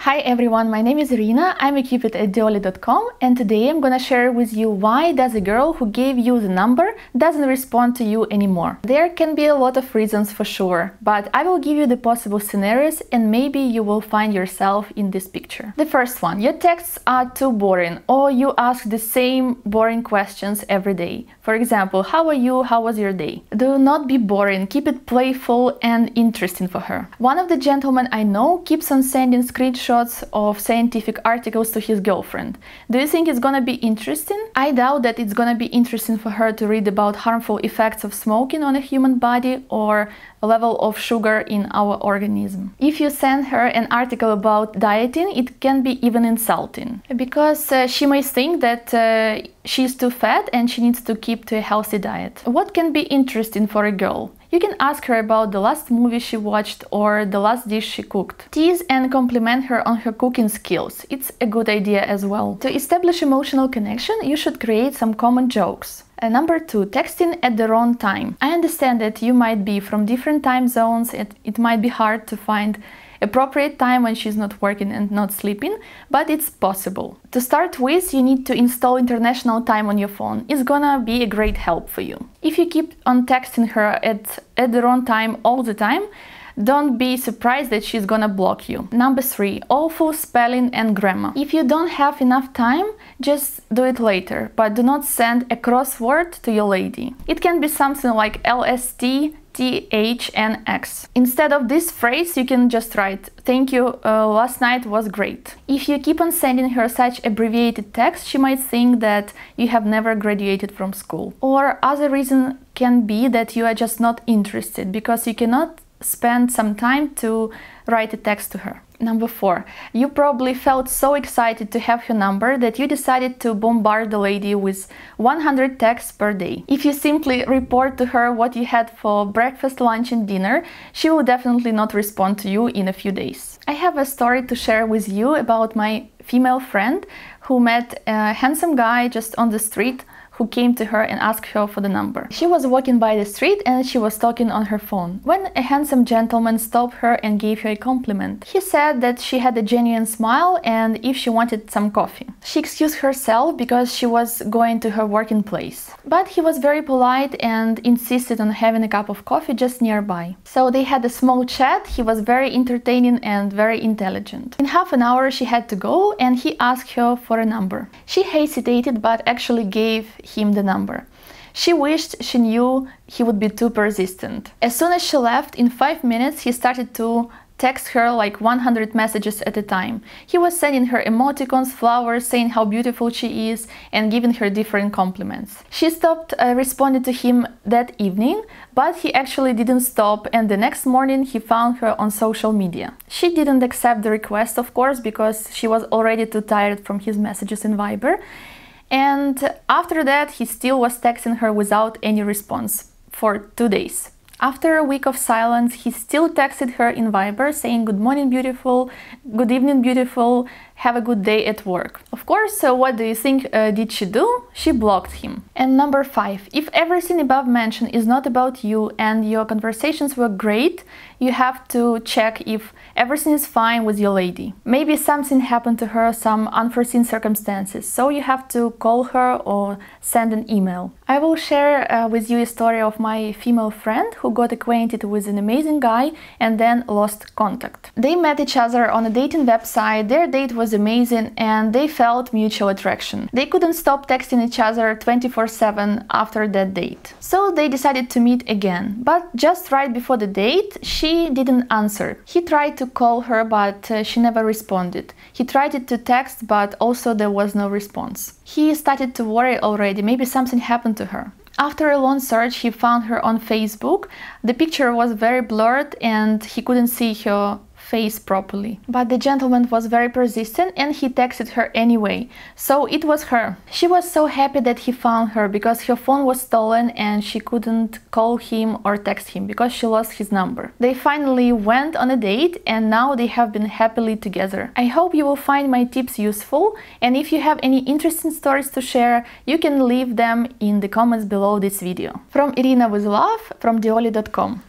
Hi everyone, my name is Irina, I'm a Cupid at Diolli.com, and today I'm gonna share with you why does a girl who gave you the number doesn't respond to you anymore. There can be a lot of reasons for sure, but I will give you the possible scenarios and maybe you will find yourself in this picture. The first one, your texts are too boring or you ask the same boring questions every day. For example, how are you, how was your day? Do not be boring, keep it playful and interesting for her. One of the gentlemen I know keeps on sending screenshots of scientific articles to his girlfriend. Do you think it's gonna be interesting? I doubt that it's gonna be interesting for her to read about harmful effects of smoking on a human body or a level of sugar in our organism. If you send her an article about dieting, it can be even insulting, because she may think that she's too fat and she needs to keep to a healthy diet. What can be interesting for a girl? You can ask her about the last movie she watched or the last dish she cooked. Tease and compliment her on her cooking skills. It's a good idea as well. To establish emotional connection, you should create some common jokes. Number 2, texting at the wrong time. I understand that you might be from different time zones, it might be hard to find appropriate time when she's not working and not sleeping, but it's possible. To start with, you need to install international time on your phone. It's gonna be a great help for you. If you keep on texting her at the wrong time all the time, don't be surprised that she's gonna block you. Number 3, awful spelling and grammar. If you don't have enough time, just do it later, but do not send a crossword to your lady. It can be something like LST, THNX. Instead of this phrase, you can just write, "Thank you, last night was great." If you keep on sending her such abbreviated text, she might think that you have never graduated from school. Or other reason can be that you are just not interested because you cannot spend some time to write a text to her. Number 4, you probably felt so excited to have her number that you decided to bombard the lady with 100 texts per day. If you simply report to her what you had for breakfast, lunch and dinner, she will definitely not respond to you in a few days. I have a story to share with you about my female friend who met a handsome guy just on the street who came to her and asked her for the number. She was walking by the street and she was talking on her phone when a handsome gentleman stopped her and gave her a compliment. He said that she had a genuine smile and if she wanted some coffee. She excused herself because she was going to her working place. But he was very polite and insisted on having a cup of coffee just nearby. So they had a small chat. He was very entertaining and very intelligent. In half an hour she had to go and he asked her for a number. She hesitated but actually gave him the number. She wished she knew he would be too persistent. As soon as she left, in 5 minutes he started to text her like 100 messages at a time. He was sending her emoticons, flowers, saying how beautiful she is and giving her different compliments. She stopped responding to him that evening, but he actually didn't stop and the next morning he found her on social media. She didn't accept the request, of course, because she was already too tired from his messages in Viber. And after that, he still was texting her without any response for 2 days. After a week of silence, he still texted her in Viber saying, "Good morning, beautiful, good evening, beautiful, have a good day at work." Of course, what do you think did she do? She blocked him. And number 5, if everything above mentioned is not about you and your conversations were great, you have to check if everything is fine with your lady. Maybe something happened to her, some unforeseen circumstances, so you have to call her or send an email. I will share with you a story of my female friend who got acquainted with an amazing guy and then lost contact. They met each other on a dating website, their date was amazing and they felt mutual attraction. They couldn't stop texting each other 24/7 after that date. So they decided to meet again, but just right before the date, she didn't answer. He tried to call her, but she never responded. He tried to text, but also there was no response. He started to worry already, maybe something happened to her. After a long search, he found her on Facebook. The picture was very blurred and he couldn't see her face properly. But the gentleman was very persistent and he texted her anyway, so it was her. She was so happy that he found her because her phone was stolen and she couldn't call him or text him because she lost his number. They finally went on a date and now they have been happily together. I hope you will find my tips useful, and if you have any interesting stories to share, you can leave them in the comments below this video. From Irina with love, from Diolli.com.